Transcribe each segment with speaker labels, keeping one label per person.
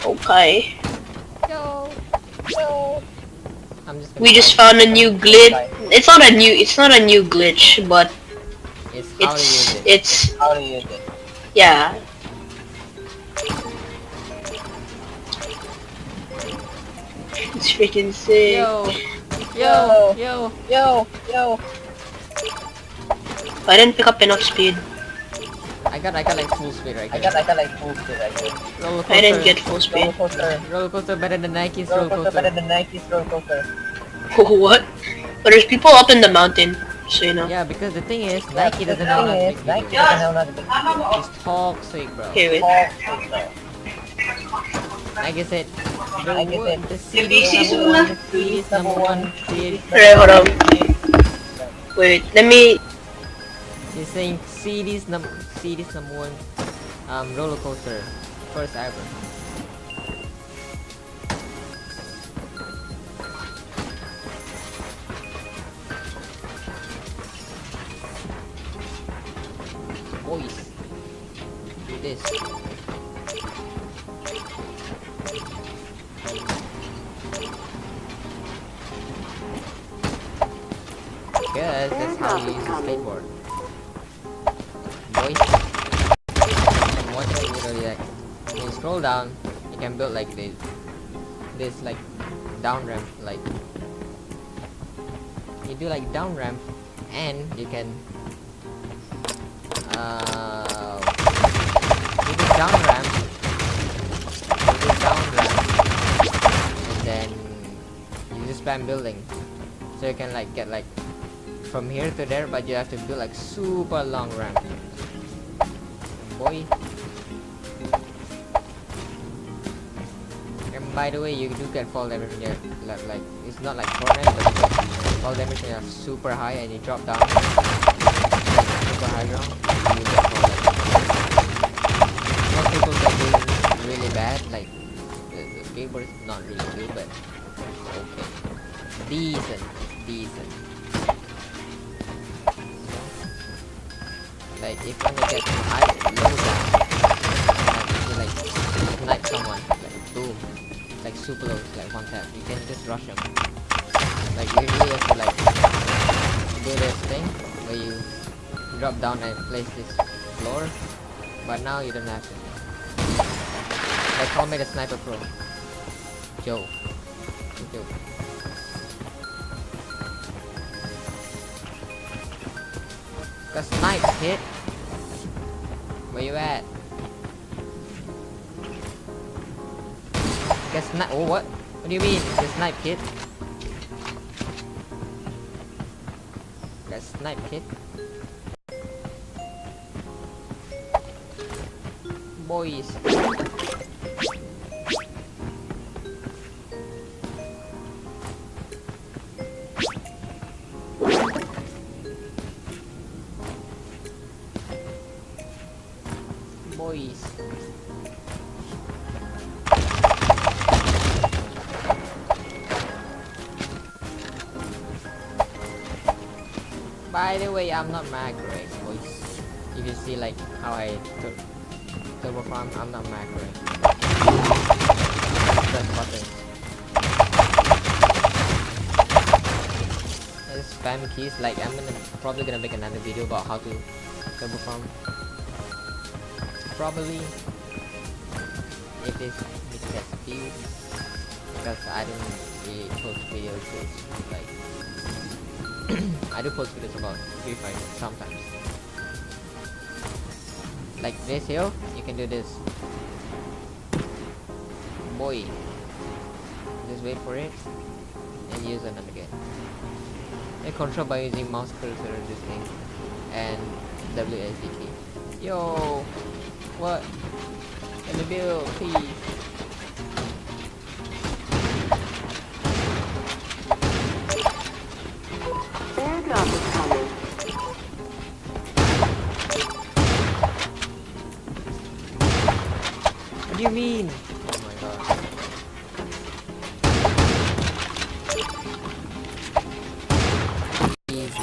Speaker 1: Okay.
Speaker 2: Yo. I'm just
Speaker 1: We just found a new glitch. It's not a new glitch, but
Speaker 2: It's how to use it.
Speaker 1: it's yeah. It's freaking sick.
Speaker 2: Yo.
Speaker 1: I didn't pick up enough speed.
Speaker 2: I got like full speed right here. Roller coaster.
Speaker 1: I didn't get full speed.
Speaker 2: Roller coaster better than Nike's roller coaster.
Speaker 1: What? But there's people up in the mountain, so you know.
Speaker 2: Yeah, because the thing is, Nike doesn't know how to make videos. It's toxic, bro.
Speaker 1: Okay, wait.
Speaker 2: Like I said, the CD's number one.
Speaker 1: Alright, hold on. Wait, let me.
Speaker 2: He's saying CD's number one roller coaster first ever. Boys, do this. Guess that's how you use a skateboard. Boys, and watch the video like when you scroll down, you can build like this like down ramp, like you do like down ramp, and you can do this down ramp, and then you just spam building, so you can like get like from here to there, but you have to build like super long ramp. Boy. And by the way, you do get fall damage when you're like it's not like Fortnite, but you get fall damage when you're super high and you drop down super high ground. You get fall damage. Most people get doing really bad, like the skateboard is not really good, but okay, decent. Like if you want to get high, low down, like if you like snipe someone, like boom, it's like super low, it's like one tap. You can just rush them. Like usually you have to like do this thing where you drop down and place this floor, but now you don't have to. Like call me the sniper pro, Joe. Got snipe hit. Where you at? Get snipe. Oh, what? What do you mean? Get snipe hit? Got snipe hit. Boys. By the way, I'm not macroing, boys. You can see like how I turbo farm. I'm not macroing. Press buttons. And spam keys. Like I'm probably gonna make another video about how to turbo farm. Probably if this gets views, because I don't really post videos like I do post videos about Free Fire sometimes. Like this here, you can do this. Boy, just wait for it and use it again. And control by using mouse cursor this thing and WSD key. Yo, what? Let me build, please.
Speaker 3: Airdrop is coming.
Speaker 2: What do you mean? Oh my god. Easy.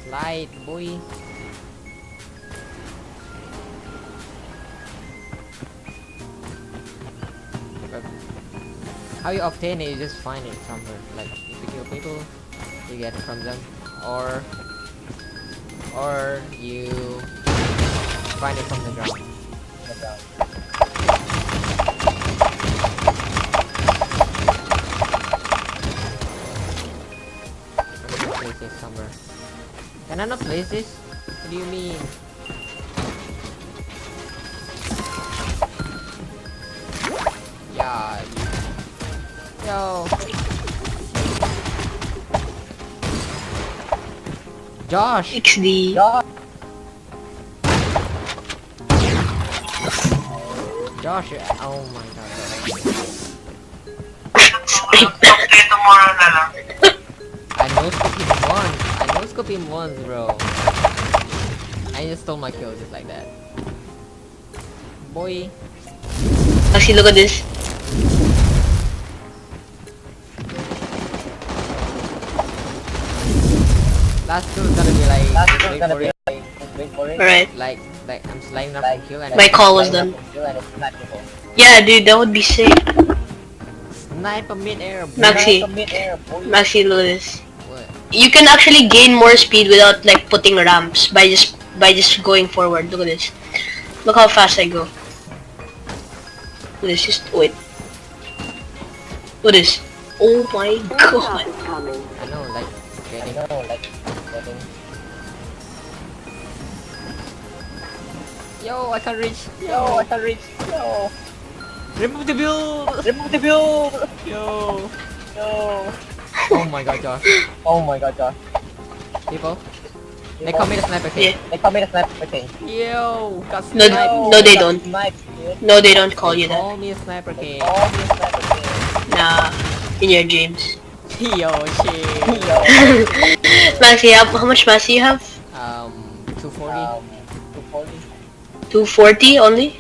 Speaker 2: Slide, boy. But how you obtain it? You just find it somewhere. Like if you kill people, you get it from them, or you find it from the ground. I'm gonna place this somewhere. Can I not place this? What do you mean? Yeah. Yo. Josh.
Speaker 1: XD.
Speaker 2: Josh. Oh my god. I no scope him once. I no scope him once, bro. I just stole my kill just like that. Boy.
Speaker 1: Actually, look at this.
Speaker 2: Last kill is gonna be like. Wait for it.
Speaker 1: Alright.
Speaker 2: Like I'm sliding up from kill and
Speaker 1: My call was done. Yeah, dude, that would be sick.
Speaker 2: Sniper mid-air.
Speaker 1: Maxi, look at this.
Speaker 2: What?
Speaker 1: You can actually gain more speed without like putting ramps by just going forward. Look at this. Look how fast I go. Look at this. Just wait. Look at this. Oh my god.
Speaker 3: Airdrop is coming.
Speaker 2: I know, like getting. Yo, I can't reach. Yo. Remove the build. Yo. Oh my god, Josh. People. They call me the sniper king.
Speaker 1: Yeah.
Speaker 2: Yo, got
Speaker 1: No,
Speaker 2: sniped.
Speaker 1: no, they don't. No, they don't call you that.
Speaker 2: Call me a sniper king.
Speaker 1: Nah, in your dreams.
Speaker 2: Yo, shit.
Speaker 1: Maxi, how much mass do you have?
Speaker 2: 240.
Speaker 1: 240 only?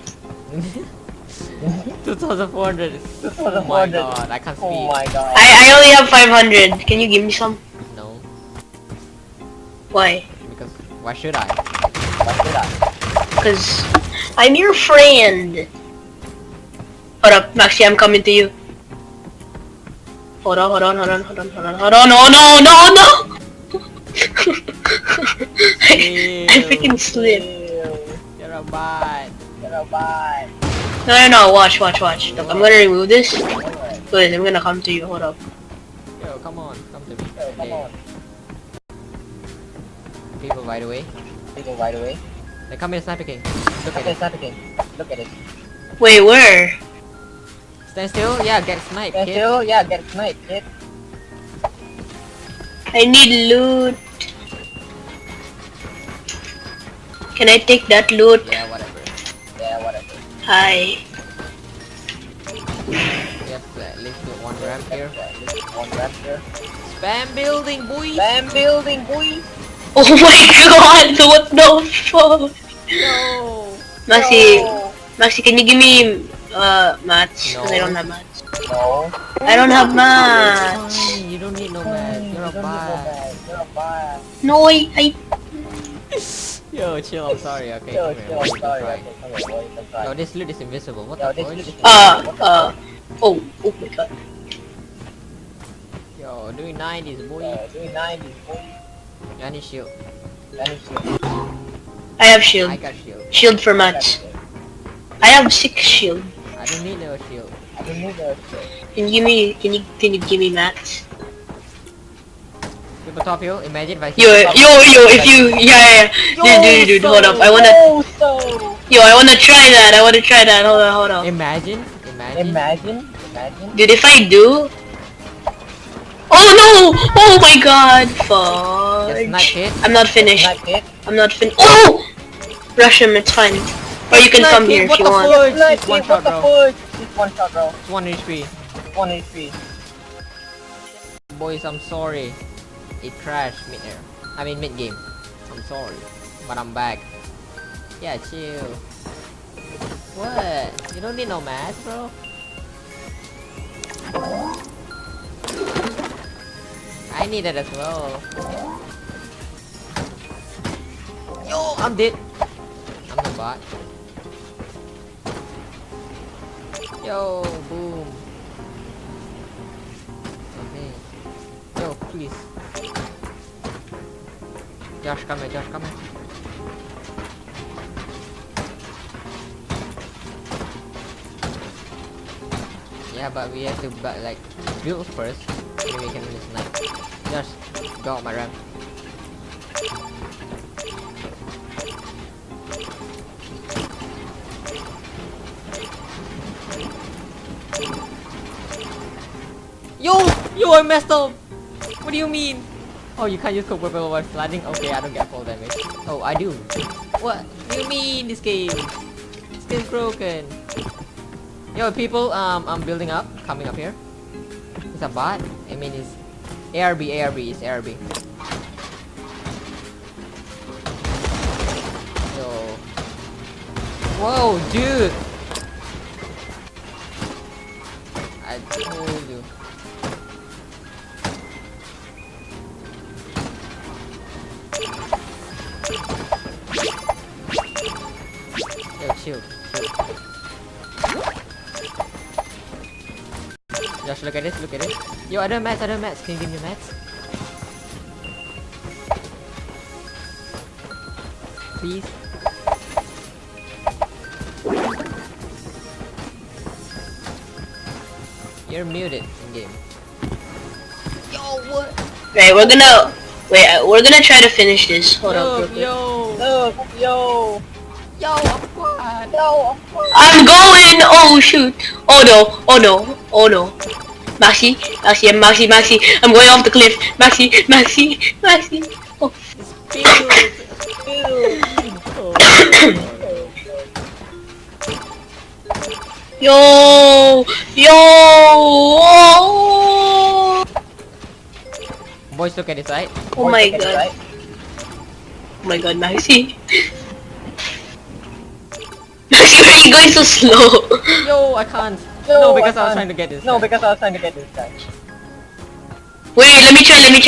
Speaker 2: 2400. Oh my god, I can't speak.
Speaker 1: I only have 500. Can you give me some?
Speaker 2: No,
Speaker 1: Why?
Speaker 2: because why should I?
Speaker 1: Because I'm your friend. Hold up, Maxi, I'm coming to you. Hold on. Oh no! I freaking slipped.
Speaker 2: You're a bot.
Speaker 1: No, watch. Look, I'm gonna remove this. Wait, I'm gonna come to you, hold up.
Speaker 2: Yo, come on, come to me. Hey. People right away. They come in sniper king. Look at it.
Speaker 1: Wait, where?
Speaker 2: Stand still. Yeah, get sniped, kid.
Speaker 1: I need loot. Can I take that loot?
Speaker 2: Yeah, whatever.
Speaker 1: Hi.
Speaker 2: Yep, let's do one ramp here. Spam building, boy.
Speaker 1: Oh my god, what the fuck?
Speaker 2: No.
Speaker 1: Maxi, can you give me mats?
Speaker 2: No.
Speaker 1: Because I don't have mats. I don't have mats.
Speaker 2: Fine, you don't need no man. You're a bot.
Speaker 1: No, I
Speaker 2: Yo, chill. I'm sorry. Okay, come here. Boy, don't cry. Yo, this loot is invisible. What the fuck?
Speaker 1: oh my god.
Speaker 2: Yo, doing 90s, boy. I need shield.
Speaker 1: I have shield.
Speaker 2: I got shield.
Speaker 1: Shield for mats. I have 6 shield.
Speaker 2: I don't need no shield.
Speaker 1: Can you give me mats?
Speaker 2: People top hill. Imagine if I.
Speaker 1: If you dude, hold up. I wanna try that. Hold on.
Speaker 2: Imagine.
Speaker 1: Dude, if I do. Oh no! Oh my god! Fudge. I'm not finished. Oh! Rush him, it's fine. Or you can come here if you want.
Speaker 2: It's one shot, bro. It's 1 HP. Boys, I'm sorry. It crashed mid-air. I mean mid-game. I'm sorry. But I'm back. Yeah, chill. What? You don't need no mats, bro? I need it as well. Yo, I'm dead. I'm the bot. Yo, boom. Okay. Yo, please. Josh, come here. Josh, come here. Yeah, but we have to like build first. Maybe we can win this night. Just go out my ramp. Yo, I messed up. What do you mean? Oh, you can't use Coca-Cola while sliding? Okay, I don't get fall damage. Oh, I do. What do you mean this game? This game's broken. Yo, people, I'm building up, coming up here. It's a bot. I mean, it's ARB, it's ARB. Yo. Whoa, dude. I told you. Yo, chill. Josh, look at this, Yo, other mats, can you give me mats? Please? You're muted in game. Yo, what?
Speaker 1: Right, we're gonna try to finish this. Hold up.
Speaker 2: Yo, I'm fine.
Speaker 1: I'm going! Oh shoot! Oh no. Maxi, I'm going off the cliff. Maxi. Oh. Yo!
Speaker 2: Boys, look at this, right?
Speaker 1: Oh my god. Oh my god, Maxi. Maxi, why are you going so slow?
Speaker 2: Yo, I can't. No, because I was trying to get this. Guy.
Speaker 1: Wait, let me try.
Speaker 2: This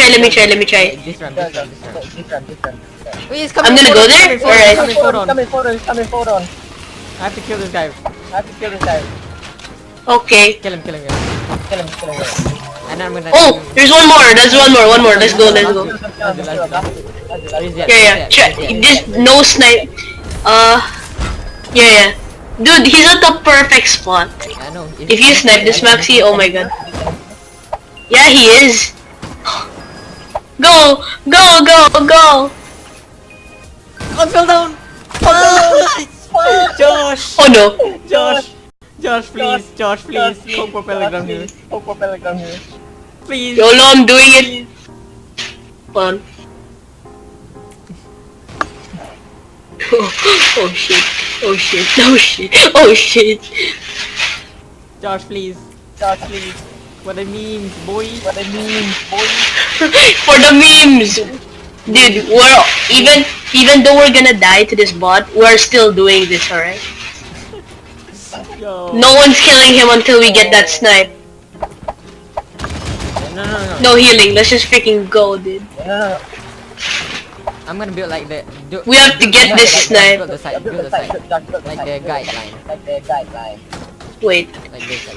Speaker 2: round. Wait, he's coming.
Speaker 1: I'm gonna go there? Alright.
Speaker 2: Coming forward on. I have to kill this guy.
Speaker 1: Okay.
Speaker 2: Kill him. And then I'm gonna.
Speaker 1: Oh, there's one more. Let's go. Yeah. Just no snipe. Yeah. Dude, he's at the perfect spot.
Speaker 2: I know.
Speaker 1: If you snipe this Maxi, oh my god. Yeah, he is. Go!
Speaker 2: I fell down. Josh.
Speaker 1: Oh no.
Speaker 2: Josh, please. Hope propeller down here. Please.
Speaker 1: YOLO, I'm doing it. Hold on. Oh shit.
Speaker 2: Josh, please. What I mean, boy.
Speaker 1: For the memes. Dude, we're even though we're gonna die to this bot, we're still doing this, alright?
Speaker 2: Yo.
Speaker 1: No one's killing him until we get that snipe.
Speaker 2: No.
Speaker 1: No healing, let's just freaking go, dude.
Speaker 2: I'm gonna build like the.
Speaker 1: We have to get this snipe.
Speaker 2: Build the site. Like the guideline.
Speaker 1: Wait.
Speaker 2: Like this.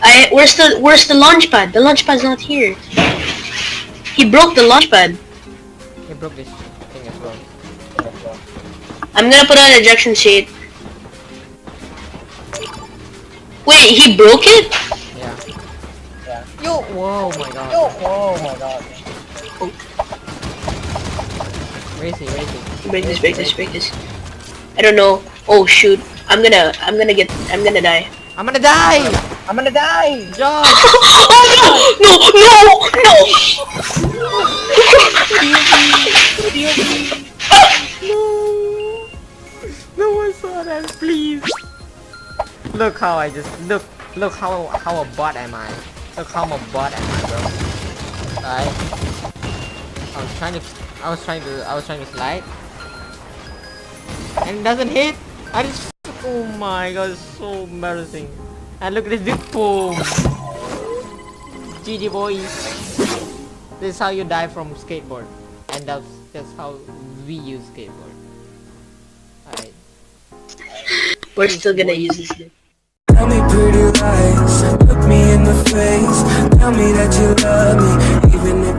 Speaker 1: Where's the launch pad? The launch pad's not here. He broke the launch pad.
Speaker 2: He broke this thing as well.
Speaker 1: I'm gonna put on ejection sheet. Wait, he broke it?
Speaker 2: Yeah. Yo! Whoa, my god.
Speaker 1: Oh.
Speaker 2: Where is he?
Speaker 1: Break this. I don't know. Oh shoot. I'm gonna die.
Speaker 2: I'm gonna die! Josh!
Speaker 1: Oh no!
Speaker 2: No one saw that, please! Look how I just look how a bot am I? Look how I'm a bot am I, bro? I was trying to slide, and it doesn't hit. Oh my god, it's so embarrassing. And look at this dude, boom! GG boys. This is how you die from skateboard, and that's how we use skateboard.
Speaker 1: We're still gonna use this dude.
Speaker 4: Tell me pretty lies, look me in the face. Tell me that you love me, even if